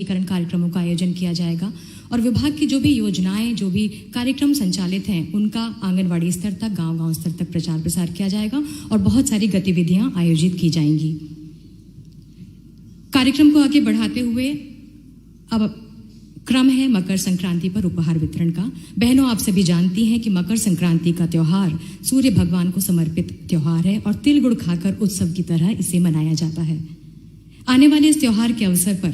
सशक्तिकरण कार्यक्रमों का आयोजन किया जाएगा और विभाग की जो भी योजनाएं, जो भी कार्यक्रम संचालित हैं, उनका आंगनवाड़ी स्तर तक, गांव-गांव स्तर तक प्रचार प्रसार किया जाएगा और बहुत सारी गतिविधियां आयोजित की जाएंगी। कार्यक्रम को आगे बढ़ाते हुए अब क्रम है मकर संक्रांति पर उपहार वितरण का। बहनों, आप सभी जानती हैं कि मकर संक्रांति का त्योहार सूर्य भगवान को समर्पित त्योहार है और तिल गुड़ खाकर उत्सव की तरह इसे मनाया जाता है। आने वाले इस त्योहार के अवसर पर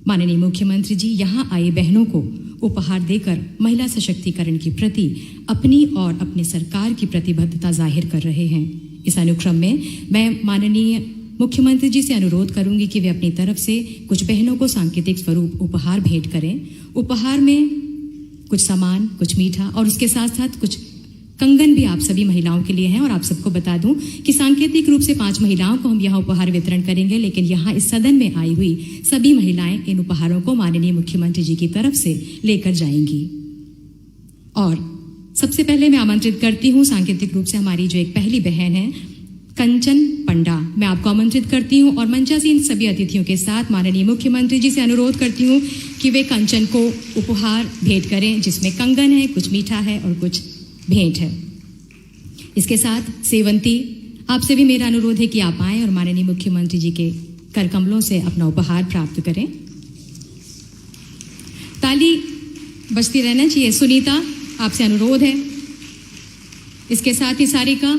माननीय मुख्यमंत्री जी यहां आई बहनों को उपहार देकर महिला सशक्तिकरण के प्रति अपनी और अपने सरकार की प्रतिबद्धता जाहिर कर रहे हैं। इस अनुक्रम में मैं माननीय मुख्यमंत्री जी से अनुरोध करूंगी कि वे अपनी तरफ से कुछ बहनों को सांकेतिक स्वरूप उपहार भेंट करें। उपहार में कुछ सामान, कुछ मीठा और उसके साथ साथ कुछ कंगन भी आप सभी महिलाओं के लिए हैं। और आप सबको बता दूं कि सांकेतिक रूप से 5 महिलाओं को हम यहाँ उपहार वितरण करेंगे, लेकिन यहाँ इस सदन में आई हुई सभी महिलाएं इन उपहारों को माननीय मुख्यमंत्री जी की तरफ से लेकर जाएंगी। और सबसे पहले मैं आमंत्रित करती हूँ सांकेतिक रूप से हमारी जो एक पहली बहन है कंचन पंडा, मैं आपको आमंत्रित करती हूँ और मंचासीन सभी अतिथियों के साथ माननीय मुख्यमंत्री जी से अनुरोध करती हूँ कि वे कंचन को उपहार भेंट करें, जिसमें कंगन है, कुछ मीठा है और कुछ भेंट है। इसके साथ सेवंती, आपसे भी मेरा अनुरोध है कि आप आएं और माननीय मुख्यमंत्री जी के कर कमलों से अपना उपहार प्राप्त करें। ताली बजती रहना चाहिए। सुनीता, आपसे अनुरोध है। इसके साथ ही सारिका,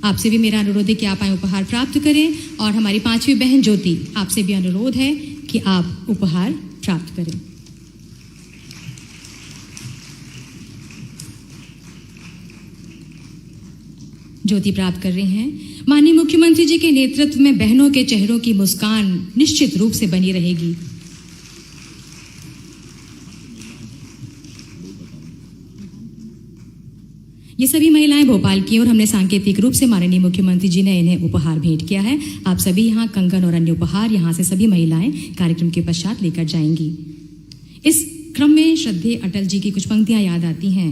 आपसे भी मेरा अनुरोध है कि आप आए उपहार प्राप्त करें। और हमारी 5वीं बहन ज्योति, आपसे भी अनुरोध है कि आप उपहार प्राप्त करें। ज्योति प्राप्त कर रही हैं। माननीय मुख्यमंत्री जी के नेतृत्व में बहनों के चेहरों की मुस्कान निश्चित रूप से बनी रहेगी। ये सभी महिलाएं भोपाल की और हमने सांकेतिक रूप से माननीय मुख्यमंत्री जी ने इन्हें उपहार भेंट किया है। आप सभी यहाँ कंगन और अन्य उपहार यहाँ से सभी महिलाएं कार्यक्रम के पश्चात लेकर जाएंगी। इस क्रम में श्रद्धेय अटल जी की कुछ पंक्तियां याद आती हैं।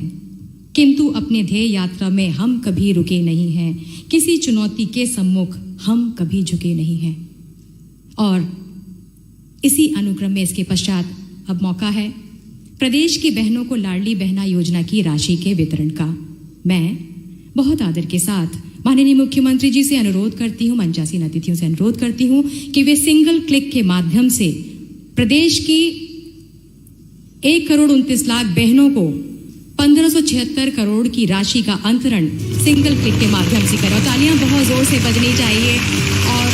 किंतु अपने ध्येय यात्रा में हम कभी रुके नहीं हैं, किसी चुनौती के सम्मुख हम कभी झुके नहीं हैं। और इसी अनुक्रम में इसके पश्चात अब मौका है प्रदेश की बहनों को लाडली बहना योजना की राशि के वितरण का। मैं बहुत आदर के साथ माननीय मुख्यमंत्री जी से अनुरोध करती हूँ, मंचासीन अतिथियों से अनुरोध करती हूँ कि वे सिंगल क्लिक के माध्यम से प्रदेश की 1,29,00,000 बहनों को 1576 करोड़ की राशि का अंतरण सिंगल क्लिक के माध्यम से करें। तालियां बहुत जोर से बजनी चाहिए। और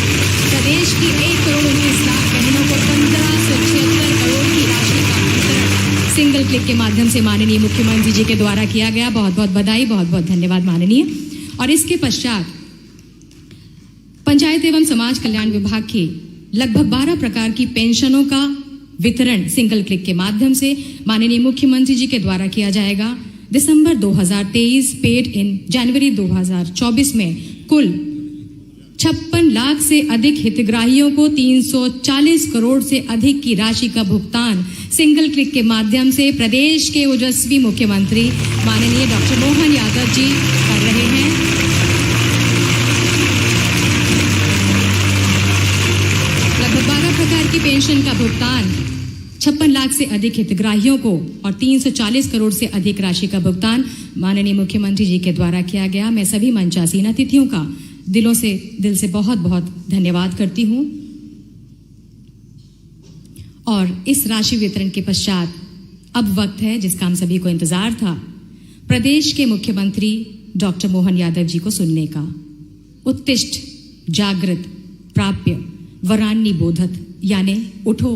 प्रदेश की 1,19,00,000 बहनों को 1576 करोड़ की राशि का अंतरण सिंगल क्लिक के माध्यम से माननीय मुख्यमंत्री जी के द्वारा किया गया। बहुत बहुत बधाई, बहुत बहुत धन्यवाद माननीय। और इसके पश्चात पंचायत एवं समाज कल्याण विभाग की लगभग 12 प्रकार की पेंशनों का वितरण सिंगल क्लिक के माध्यम से माननीय मुख्यमंत्री जी के द्वारा किया जाएगा। दिसंबर 2023 पेड इन जनवरी 2024 में कुल 56 लाख से अधिक हितग्राहियों को 340 करोड़ से अधिक की राशि का भुगतान सिंगल क्लिक के माध्यम से प्रदेश के ओजस्वी मुख्यमंत्री माननीय डॉक्टर मोहन यादव जी कर रहे हैं। लगभग 12 प्रकार की पेंशन का भुगतान 56 लाख से अधिक हितग्राहियों को और 340 करोड़ से अधिक राशि का भुगतान माननीय मुख्यमंत्री जी के द्वारा किया गया। मैं सभी मंचासीन अतिथियों का दिल से बहुत बहुत धन्यवाद करती हूं। और इस राशि वितरण के पश्चात अब वक्त है जिसका हम सभी को इंतजार था, प्रदेश के मुख्यमंत्री डॉक्टर मोहन यादव जी को सुनने का। उत्तिष्ठ जागृत प्राप्य वरान्नी बोधत, यानी उठो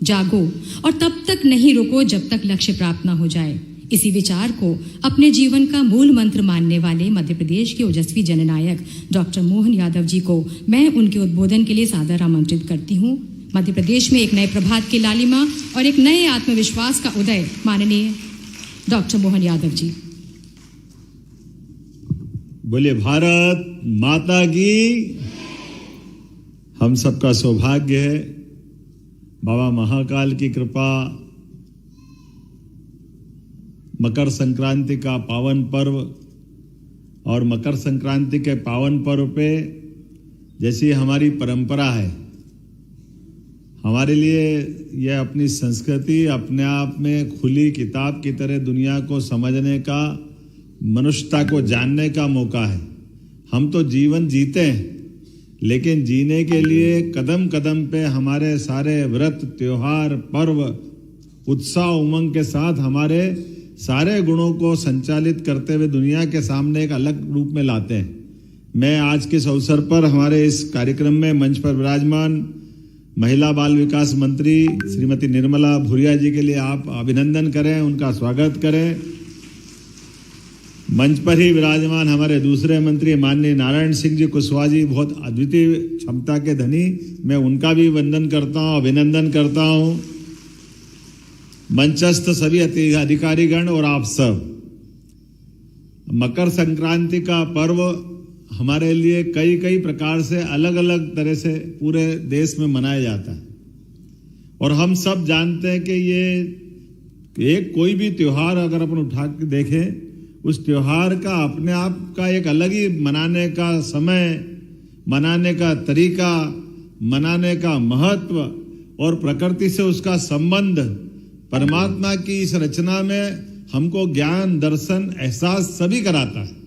जागो और तब तक नहीं रुको जब तक लक्ष्य प्राप्त न हो जाए। इसी विचार को अपने जीवन का मूल मंत्र मानने वाले मध्य प्रदेश के ओजस्वी जननायक डॉक्टर मोहन यादव जी को मैं उनके उद्बोधन के लिए सादर आमंत्रित करती हूँ। मध्य प्रदेश में एक नए प्रभात की लालिमा और एक नए आत्मविश्वास का उदय, माननीय डॉक्टर मोहन यादव जी। बोले भारत माता की। हम सबका सौभाग्य है, बाबा महाकाल की कृपा, मकर संक्रांति का पावन पर्व और मकर संक्रांति के पावन पर्व पे जैसी हमारी परंपरा है, हमारे लिए यह अपनी संस्कृति अपने आप में खुली किताब की तरह दुनिया को समझने का, मनुष्यता को जानने का मौका है। हम तो जीवन जीते हैं, लेकिन जीने के लिए कदम कदम पे हमारे सारे व्रत, त्योहार, पर्व उत्साह उमंग के साथ हमारे सारे गुणों को संचालित करते हुए दुनिया के सामने एक अलग रूप में लाते हैं। मैं आज के इस अवसर पर हमारे इस कार्यक्रम में मंच पर विराजमान महिला बाल विकास मंत्री श्रीमती निर्मला भूरिया जी के लिए आप अभिनंदन करें, उनका स्वागत करें। मंच पर ही विराजमान हमारे दूसरे मंत्री माननीय नारायण सिंह जी कुशवाहा जी, बहुत अद्वितीय क्षमता के धनी, मैं उनका भी वंदन करता हूं, अभिनंदन करता हूं। मंचस्थ सभी अधिकारीगण और आप सब, मकर संक्रांति का पर्व हमारे लिए कई प्रकार से अलग अलग तरह से पूरे देश में मनाया जाता है और हम सब जानते हैं कि ये एक कोई भी त्योहार अगर अपन उठा के देखें, उस त्योहार का अपने आप का एक अलग ही मनाने का समय, मनाने का तरीका, मनाने का महत्व और प्रकृति से उसका संबंध, परमात्मा की इस रचना में हमको ज्ञान, दर्शन, एहसास सभी कराता है।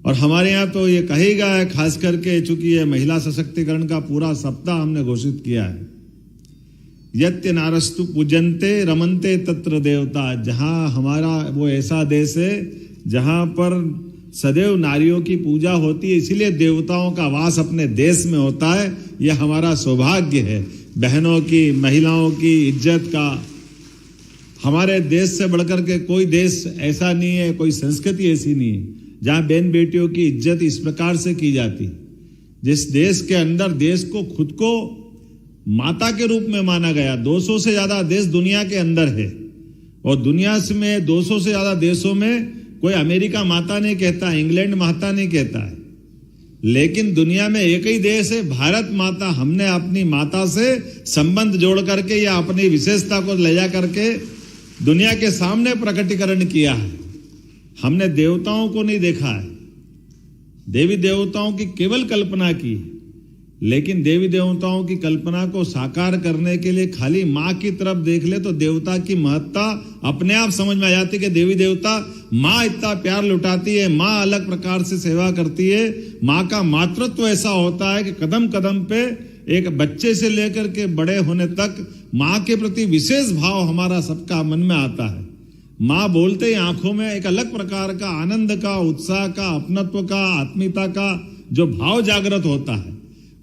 और हमारे यहाँ तो ये कहेगा है, खास करके चूंकि ये महिला सशक्तिकरण का पूरा सप्ताह हमने घोषित किया है, यत्य नारस्तु पूजन्ते रमन्ते तत्र देवता। जहां हमारा वो ऐसा देश है जहां पर सदैव नारियों की पूजा होती है, इसीलिए देवताओं का वास अपने देश में होता है। यह हमारा सौभाग्य है। बहनों की, महिलाओं की इज्जत का हमारे देश से बढ़कर के कोई देश ऐसा नहीं है, कोई संस्कृति ऐसी नहीं है जहां बहन बेटियों की इज्जत इस प्रकार से की जाती। जिस देश के अंदर देश को खुद को माता के रूप में माना गया, 200 से ज्यादा देश दुनिया के अंदर है और दुनिया में 200 से ज्यादा देशों में कोई अमेरिका माता नहीं कहता, इंग्लैंड माता नहीं कहता है, लेकिन दुनिया में एक ही देश है भारत माता। हमने अपनी माता से संबंध जोड़ करके या अपनी विशेषता को ले जा करके दुनिया के सामने प्रकटीकरण किया है। हमने देवताओं को नहीं देखा है, देवी देवताओं की केवल कल्पना की, लेकिन देवी देवताओं की कल्पना को साकार करने के लिए खाली माँ की तरफ देख ले तो देवता की महत्ता अपने आप समझ में आ जाती कि देवी देवता, माँ इतना प्यार लुटाती है, माँ अलग प्रकार से सेवा करती है। माँ का मातृत्व ऐसा होता है कि कदम कदम पे एक बच्चे से लेकर के बड़े होने तक माँ के प्रति विशेष भाव हमारा सबका मन में आता है। माँ बोलते ही आंखों में एक अलग प्रकार का आनंद का, उत्साह का, अपनत्व का, आत्मीयता का जो भाव जागृत होता है,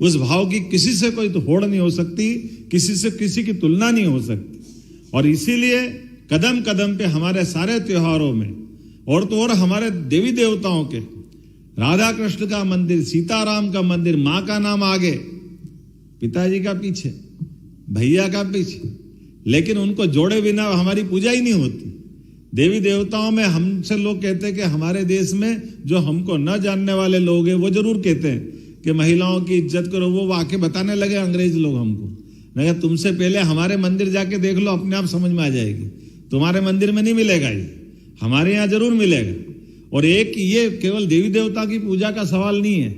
उस भाव की किसी से कोई तो होड़ नहीं हो सकती, किसी से किसी की तुलना नहीं हो सकती। और इसीलिए कदम कदम पे हमारे सारे त्योहारों में और तो और हमारे देवी देवताओं के, राधा कृष्ण का मंदिर, सीताराम का मंदिर, माँ का नाम आगे, पिताजी का पीछे, भैया का पीछे, लेकिन उनको जोड़े बिना हमारी पूजा ही नहीं होती। देवी देवताओं में हमसे लोग कहते हैं कि हमारे देश में जो हमको न जानने वाले लोग हैं वो जरूर कहते हैं कि महिलाओं की इज्जत करो। वो वाकई बताने लगे अंग्रेज लोग हमको, नहीं तुमसे पहले हमारे मंदिर जाके देख लो, अपने आप समझ में आ जाएगी। तुम्हारे मंदिर में नहीं मिलेगा, ये हमारे यहाँ जरूर मिलेगा। और एक ये केवल देवी देवता की पूजा का सवाल नहीं है,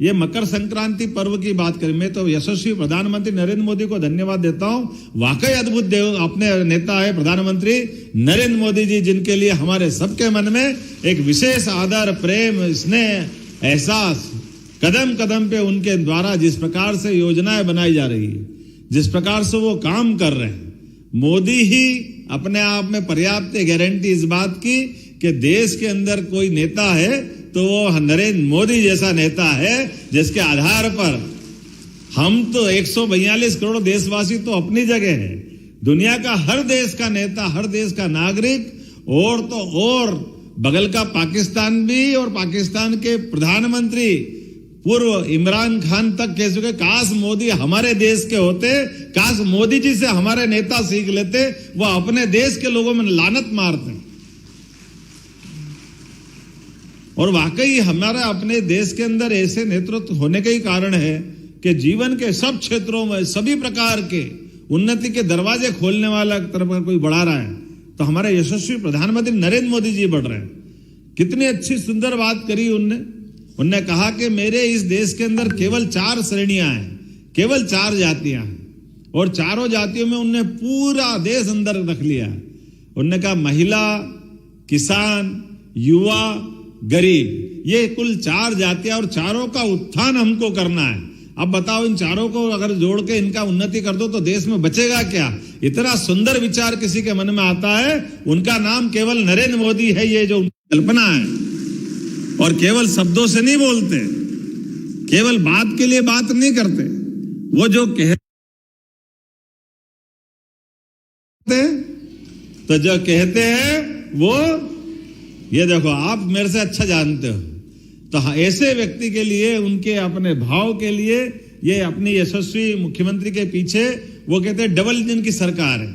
ये मकर संक्रांति पर्व की बात करें, मैं तो यशस्वी प्रधानमंत्री नरेंद्र मोदी को धन्यवाद देता हूं। वाकई अद्भुत देव अपने नेता है प्रधानमंत्री नरेंद्र मोदी जी, जिनके लिए हमारे सबके मन में एक विशेष आदर, प्रेम, स्नेह, एहसास, कदम कदम पे उनके द्वारा जिस प्रकार से योजनाएं बनाई जा रही है, जिस प्रकार से वो काम कर रहे हैं, मोदी ही अपने आप में पर्याप्त गारंटी इस बात की कि देश के अंदर कोई नेता है तो वो नरेंद्र मोदी जैसा नेता है, जिसके आधार पर हम तो 142 करोड़ देशवासी तो अपनी जगह है, दुनिया का हर देश का नेता, हर देश का नागरिक और तो और बगल का पाकिस्तान भी, और पाकिस्तान के प्रधानमंत्री पूर्व इमरान खान तक कह चुके काश मोदी हमारे देश के होते, काश मोदी जी से हमारे नेता सीख लेते, वो अपने देश के लोगों में लानत मारते। और वाकई हमारा अपने देश के अंदर ऐसे नेतृत्व होने का ही कारण है कि जीवन के सब क्षेत्रों में सभी प्रकार के उन्नति के दरवाजे खोलने वाला तरफ कोई बढ़ा रहा है तो हमारे यशस्वी प्रधानमंत्री नरेंद्र मोदी जी बढ़ रहे हैं। कितनी अच्छी सुंदर बात करी उनने कहा कि मेरे इस देश के अंदर केवल 4 श्रेणियां हैं, केवल 4 जातियां हैं और चारों जातियों में उनने पूरा देश अंदर रख लिया। उनने कहा महिला, किसान, युवा, गरीब, ये कुल 4 जातियां और चारों का उत्थान हमको करना है। अब बताओ, इन चारों को अगर जोड़ के इनका उन्नति कर दो तो देश में बचेगा क्या? इतना सुंदर विचार किसी के मन में आता है, उनका नाम केवल नरेंद्र मोदी है। ये जो कल्पना है, और केवल शब्दों से नहीं बोलते, केवल बात के लिए बात नहीं करते, वो जो कहते तो जो कहते हैं वो, ये देखो, आप मेरे से अच्छा जानते हो, तो ऐसे व्यक्ति के लिए, उनके अपने भाव के लिए, ये अपनी यशस्वी मुख्यमंत्री के पीछे वो कहते हैं डबल इंजन की सरकार है।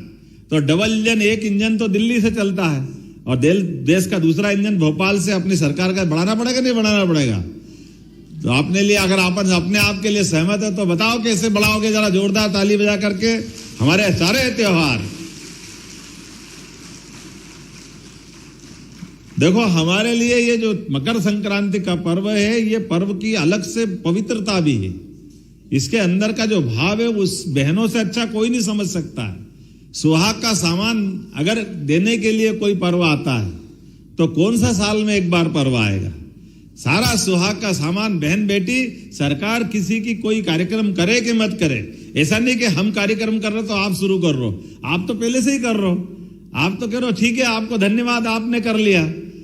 तो डबल इंजन, एक इंजन तो दिल्ली से चलता है और देश का दूसरा इंजन भोपाल से अपनी सरकार का बढ़ाना पड़ेगा, नहीं बढ़ाना पड़ेगा? तो आपने लिए, अगर आप अपने आप के लिए सहमत है तो बताओ कैसे बढ़ाओगे? जरा जोरदार ताली बजा करके। हमारे सारे त्योहार देखो, हमारे लिए ये जो मकर संक्रांति का पर्व है, ये पर्व की अलग से पवित्रता भी है। इसके अंदर का जो भाव है, उस बहनों से अच्छा कोई नहीं समझ सकता है। सुहाग का सामान अगर देने के लिए कोई पर्व आता है तो कौन सा साल में एक बार पर्व आएगा? सारा सुहाग का सामान बहन बेटी, सरकार किसी की कोई कार्यक्रम करे कि मत करे, ऐसा नहीं कि हम कार्यक्रम कर रहे तो आप शुरू कर रहे हो। आप तो पहले से ही कर रहे हो। आप तो कह रहे हो ठीक है, आपको धन्यवाद, आपने कर लिया।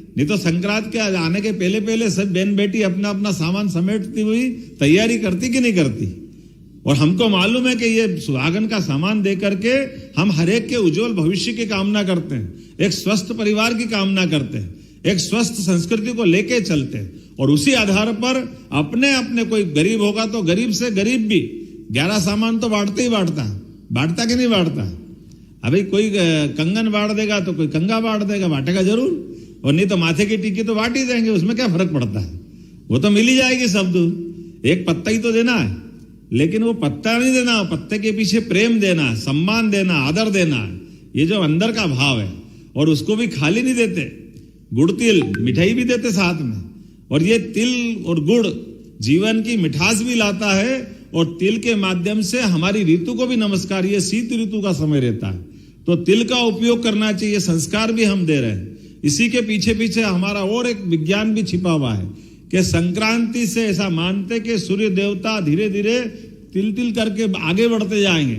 नहीं तो संक्रांत के आने के पहले पहले सब बहन बेटी अपना अपना सामान समेटती हुई तैयारी करती कि नहीं करती? और हमको मालूम है कि ये सुहागन का सामान दे करके हम हरेक के उज्जवल भविष्य की कामना करते हैं, एक स्वस्थ परिवार की कामना करते हैं, एक स्वस्थ संस्कृति को लेके चलते हैं। और उसी आधार पर अपने अपने, कोई गरीब होगा तो गरीब से गरीब भी 11 सामान तो बांटते ही बांटता है। बांटता कि नहीं बांटता? अभी कोई कंगन बांट देगा तो कोई कंगा बांट देगा, बांटेगा जरूर। और नहीं तो माथे की टिक्की तो बांट ही देंगे, उसमें क्या फर्क पड़ता है? वो तो मिल ही जाएगी सब दूर। एक पत्ता ही तो देना है, लेकिन वो पत्ता नहीं देना, पत्ते के पीछे प्रेम देना, सम्मान देना, आदर देना, ये जो अंदर का भाव है। और उसको भी खाली नहीं देते, गुड़ तिल मिठाई भी देते साथ में। और ये तिल और गुड़ जीवन की मिठास भी लाता है, और तिल के माध्यम से हमारी ऋतु को भी नमस्कार, ये शीत ऋतु का समय रहता है तो तिल का उपयोग करना चाहिए। संस्कार भी हम दे रहे हैं। इसी के पीछे पीछे हमारा और एक विज्ञान भी छिपा हुआ है कि संक्रांति से ऐसा मानते कि सूर्य देवता धीरे धीरे तिल तिल करके आगे बढ़ते जाएंगे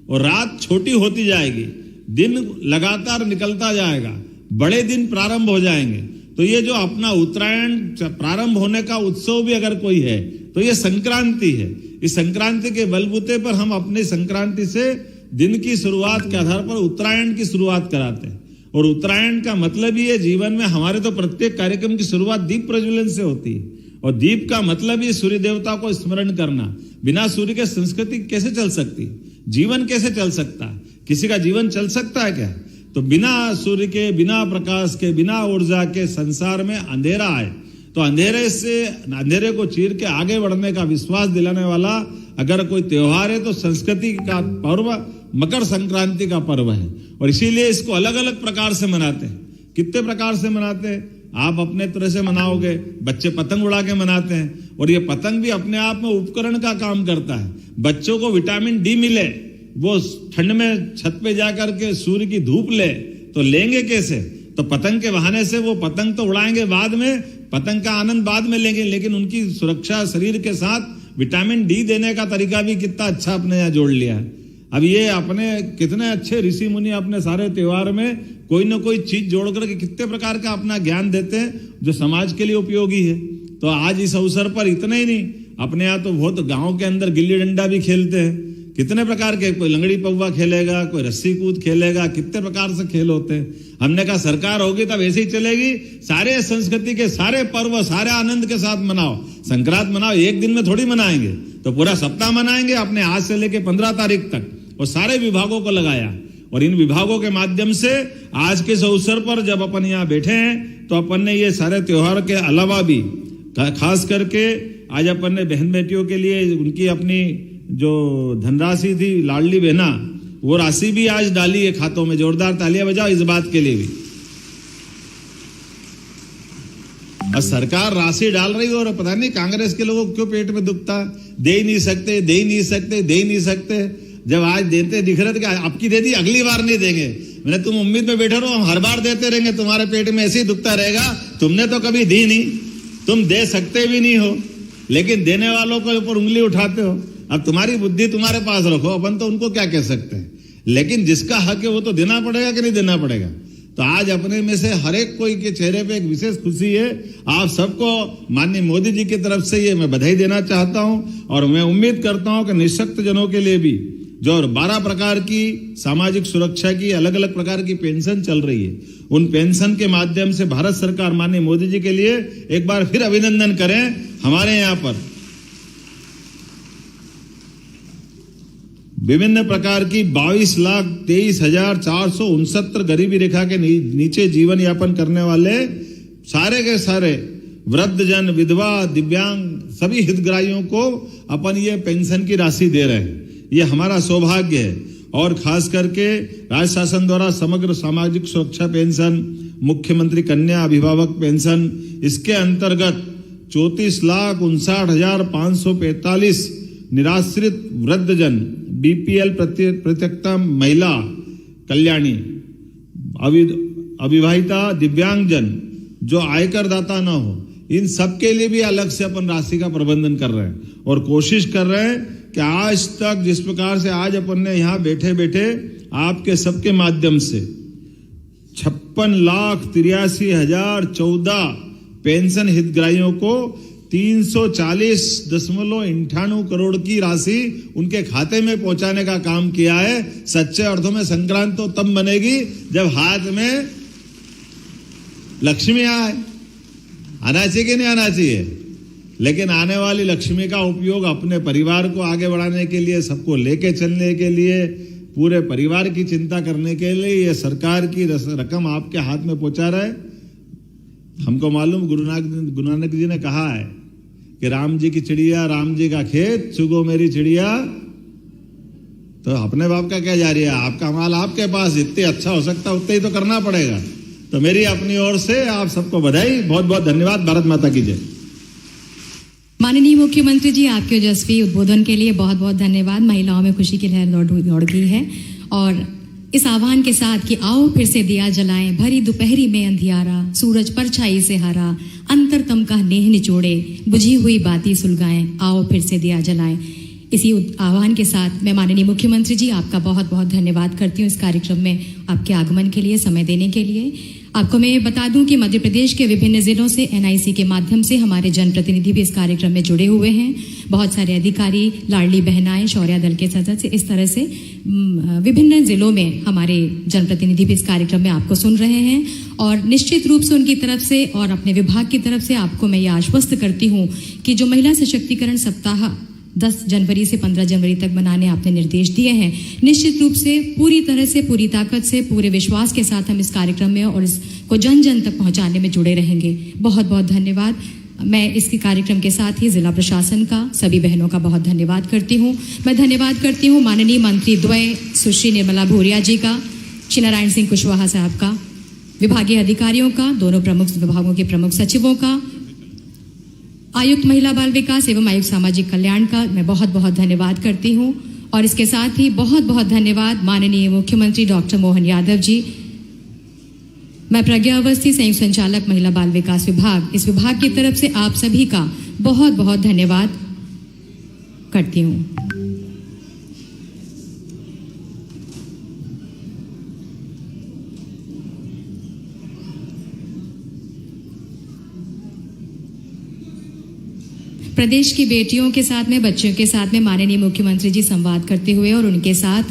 और रात छोटी होती जाएगी, दिन लगातार निकलता जाएगा, बड़े दिन प्रारंभ हो जाएंगे। तो ये जो अपना उत्तरायण प्रारंभ होने का उत्सव भी अगर कोई है तो ये संक्रांति है। इस संक्रांति के बलबूते पर हम अपने संक्रांति से दिन की शुरुआत के आधार पर उत्तरायण की शुरुआत कराते हैं। और उत्तरायण का मतलब ही है, जीवन में हमारे तो प्रत्येक कार्यक्रम की शुरुआत दीप प्रज्वलन से होती है। और दीप का मतलब ही सूर्य देवता को स्मरण करना। बिना सूर्य के संस्कृति कैसे चल सकती? जीवन कैसे चल सकता है? किसी का जीवन चल सकता है क्या? तो बिना सूर्य के, बिना प्रकाश के, बिना ऊर्जा के संसार में अंधेरा है। तो अंधेरे को चीर के आगे बढ़ने का विश्वास दिलाने वाला अगर कोई त्योहार है तो संस्कृति का पर्व मकर संक्रांति का पर्व है। और इसीलिए इसको अलग अलग प्रकार से मनाते हैं। कितने प्रकार से मनाते हैं? आप अपने तरह से मनाओगे, बच्चे पतंग उड़ा के मनाते हैं। और ये पतंग भी अपने आप में उपकरण का काम करता है। बच्चों को विटामिन डी मिले, वो ठंड में छत पे जाकर के सूर्य की धूप ले, तो लेंगे कैसे? तो पतंग के बहाने से वो पतंग तो उड़ाएंगे बाद में, पतंग का आनंद बाद में लेंगे, लेकिन उनकी सुरक्षा शरीर के साथ विटामिन डी देने का तरीका भी कितना अच्छा अपने यहाँ जोड़ लिया है। अब ये अपने कितने अच्छे ऋषि मुनि अपने सारे त्योहार में कोई ना कोई चीज जोड़ करके कितने प्रकार का अपना ज्ञान देते हैं जो समाज के लिए उपयोगी है। तो आज इस अवसर पर इतना ही नहीं, अपने यहाँ तो बहुत गांव के अंदर गिल्ली डंडा भी खेलते हैं। कितने प्रकार के, कोई लंगड़ी पौवा खेलेगा, कोई रस्सी कूद खेलेगा, कितने प्रकार से खेल होते हैं। हमने कहा सरकार होगी तब ऐसे ही चलेगी, सारे संस्कृति के सारे पर्व सारे आनंद के साथ मनाओ। संक्रांत मनाओ, एक दिन में थोड़ी मनाएंगे, तो पूरा सप्ताह मनाएंगे अपने आज से लेके 15 तारीख तक। और सारे विभागों को लगाया, और इन विभागों के माध्यम से आज के इस अवसर पर जब अपन यहाँ बैठे हैं तो अपन ने ये सारे त्योहार के अलावा भी खास करके आज अपन ने बहन बेटियों के लिए उनकी अपनी जो धनराशि थी लाडली बहना, वो राशि भी आज डाली है खातों में। जोरदार तालियां बजाओ इस बात के लिए भी। और सरकार राशि डाल रही है और पता नहीं कांग्रेस के लोगों को क्यों पेट में दुखता है, दे ही नहीं सकते, दे ही नहीं सकते, दे ही नहीं सकते। जब आज देते दिख रहे थे कि आपकी दे दी, अगली बार नहीं देंगे। मैंने तुम उम्मीद में बैठे रहो, हम हर बार देते रहेंगे, तुम्हारे पेट में ऐसे ही दुखता रहेगा। तुमने तो कभी दी नहीं, तुम दे सकते भी नहीं हो, लेकिन देने वालों के ऊपर उंगली उठाते हो। अब तुम्हारी बुद्धि तुम्हारे पास रखो, अपन तो उनको क्या कह सकते हैं, लेकिन जिसका हक है वो तो देना पड़ेगा कि नहीं देना पड़ेगा। तो आज अपने में से हर एक कोई के चेहरे पे एक विशेष खुशी है। आप सबको माननीय मोदी जी की तरफ से ये मैं बधाई देना चाहता हूं और मैं उम्मीद करता हूं कि निःशक्त जनों के लिए भी जो 12 प्रकार की सामाजिक सुरक्षा की अलग अलग प्रकार की पेंशन चल रही है, उन पेंशन के माध्यम से भारत सरकार माननीय मोदी जी के लिए एक बार फिर अभिनंदन करें। हमारे यहाँ पर विभिन्न प्रकार की 22,23,469 गरीबी रेखा के नीचे जीवन यापन करने वाले सारे के सारे वृद्धजन, विधवा, दिव्यांग सभी हितग्राहियों को अपन ये पेंशन की राशि दे रहे हैं। ये हमारा सौभाग्य है। और खास करके राज्य शासन द्वारा समग्र सामाजिक सुरक्षा पेंशन, मुख्यमंत्री कन्या अभिभावक पेंशन, इसके अंतर्गत 34,59,545 निराश्रित वृद्धजन, बीपीएल प्रत्यक्ता महिला कल्याणी, अविवाहिता, दिव्यांगजन जो आयकर दाता ना हो, इन सब के लिए भी अलग से अपन राशि का प्रबंधन कर रहे हैं और कोशिश कर रहे हैं कि आज तक जिस प्रकार से आज अपन ने यहाँ बैठे बैठे आपके सबके माध्यम से 56,83,014 पेंशन हितग्राहियों को 340.98 करोड़ की राशि उनके खाते में पहुंचाने का काम किया है। सच्चे अर्थों में संक्रांति तो तब बनेगी जब हाथ में लक्ष्मी आए। आना चाहिए कि नहीं आना चाहिए, लेकिन आने वाली लक्ष्मी का उपयोग अपने परिवार को आगे बढ़ाने के लिए, सबको लेके चलने के लिए, पूरे परिवार की चिंता करने के लिए ये सरकार की रकम आपके हाथ में पहुंचा रहा है। हमको मालूम गुरु नानक जी ने कहा है कि राम जी की चिड़िया, राम जी का खेत, चुगो मेरी चिड़िया। तो अपने बाप का क्या जा रही है, आपका माल आपके पास, जितने अच्छा हो सकता उतने ही तो करना पड़ेगा। तो मेरी अपनी ओर से आप सबको बधाई, बहुत बहुत धन्यवाद। भारत माता की जय। माननीय मुख्यमंत्री जी, आपके ओजस्वी उद्बोधन के लिए बहुत बहुत धन्यवाद। महिलाओं में खुशी की लहर दौड़ गई है और इस आह्वान के साथ कि आओ फिर से दिया जलाएं, भरी दोपहरी में अंधियारा, सूरज परछाई से हरा, अंतरतम का नेह निचोड़े, बुझी हुई बाती सुलगाएं, आओ फिर से दिया जलाएं। इसी आह्वान के साथ मैं माननीय मुख्यमंत्री जी आपका बहुत बहुत धन्यवाद करती हूँ इस कार्यक्रम में आपके आगमन के लिए, समय देने के लिए। आपको मैं बता दूं कि मध्य प्रदेश के विभिन्न जिलों से एनआईसी के माध्यम से हमारे जनप्रतिनिधि भी इस कार्यक्रम में जुड़े हुए हैं। बहुत सारे अधिकारी, लाडली बहनाएं, शौर्य दल के सदस्य, इस तरह से विभिन्न जिलों में हमारे जनप्रतिनिधि भी इस कार्यक्रम में आपको सुन रहे हैं। और निश्चित रूप से उनकी तरफ से और अपने विभाग की तरफ से आपको मैं ये आश्वस्त करती हूँ कि जो महिला सशक्तिकरण सप्ताह 10 जनवरी से 15 जनवरी तक मनाने आपने निर्देश दिए हैं, निश्चित रूप से पूरी तरह से, पूरी ताकत से, पूरे विश्वास के साथ हम इस कार्यक्रम में और इसको जन जन तक पहुंचाने में जुड़े रहेंगे। बहुत बहुत धन्यवाद। मैं इसके कार्यक्रम के साथ ही जिला प्रशासन का, सभी बहनों का बहुत धन्यवाद करती हूँ। मैं धन्यवाद करती हूँ माननीय मंत्री द्वय सुश्री निर्मला भूरिया जी का, श्री नारायण सिंह कुशवाहा साहब का, विभागीय अधिकारियों का, दोनों प्रमुख विभागों के प्रमुख सचिवों का, आयुक्त महिला बाल विकास एवं आयुक्त सामाजिक कल्याण का मैं बहुत बहुत धन्यवाद करती हूँ। और इसके साथ ही बहुत बहुत धन्यवाद माननीय मुख्यमंत्री डॉक्टर मोहन यादव जी। मैं प्रज्ञा अवस्थी, संयुक्त संचालक महिला बाल विकास विभाग, इस विभाग की तरफ से आप सभी का बहुत बहुत धन्यवाद करती हूँ। प्रदेश की बेटियों के साथ में, बच्चों के साथ में माननीय मुख्यमंत्री जी संवाद करते हुए और उनके साथ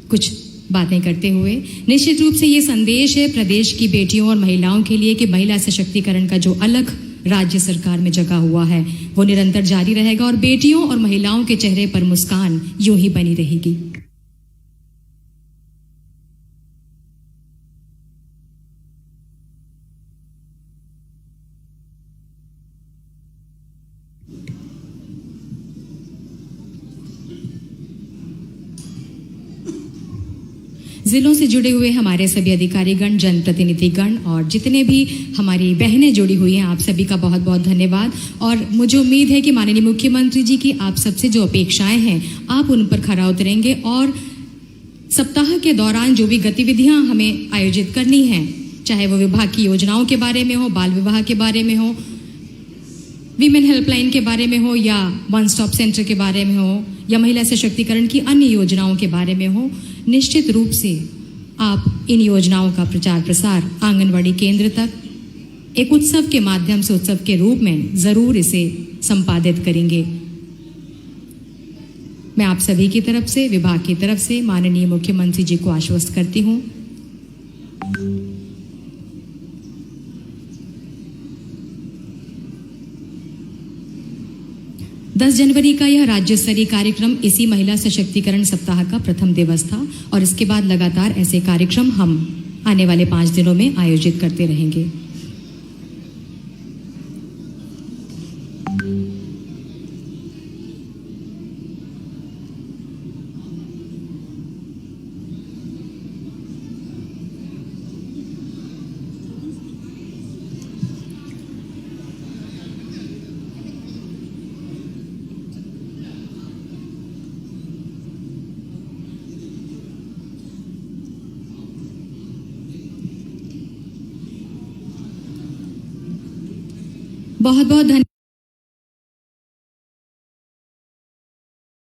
कुछ बातें करते हुए निश्चित रूप से ये संदेश है प्रदेश की बेटियों और महिलाओं के लिए कि महिला सशक्तिकरण का जो अलग राज्य सरकार में जगा हुआ है वो निरंतर जारी रहेगा और बेटियों और महिलाओं के चेहरे पर मुस्कान यूं ही बनी रहेगी। जिलों से जुड़े हुए हमारे सभी अधिकारीगण, जनप्रतिनिधिगण और जितने भी हमारी बहनें जुड़ी हुई हैं, आप सभी का बहुत बहुत धन्यवाद। और मुझे उम्मीद है कि माननीय मुख्यमंत्री जी की आप सबसे जो अपेक्षाएं हैं, आप उन पर खरा उतरेंगे और सप्ताह के दौरान जो भी गतिविधियां हमें आयोजित करनी हैं, चाहे वो विभाग की योजनाओं के बारे में हो, बाल विवाह के बारे में हो, वीमेन हेल्पलाइन के बारे में हो, या वन स्टॉप सेंटर के बारे में हो, या महिला सशक्तिकरण की अन्य योजनाओं के बारे में हो, निश्चित रूप से आप इन योजनाओं का प्रचार प्रसार आंगनवाड़ी केंद्र तक एक उत्सव के माध्यम से, उत्सव के रूप में जरूर इसे संपादित करेंगे। मैं आप सभी की तरफ से, विभाग की तरफ से माननीय मुख्यमंत्री जी को आश्वस्त करती हूं। दस जनवरी का यह राज्य स्तरीय कार्यक्रम इसी महिला सशक्तिकरण सप्ताह का प्रथम दिवस था और इसके बाद लगातार ऐसे कार्यक्रम हम आने वाले 5 दिनों में आयोजित करते रहेंगे। बहुत बहुत धन्यवाद।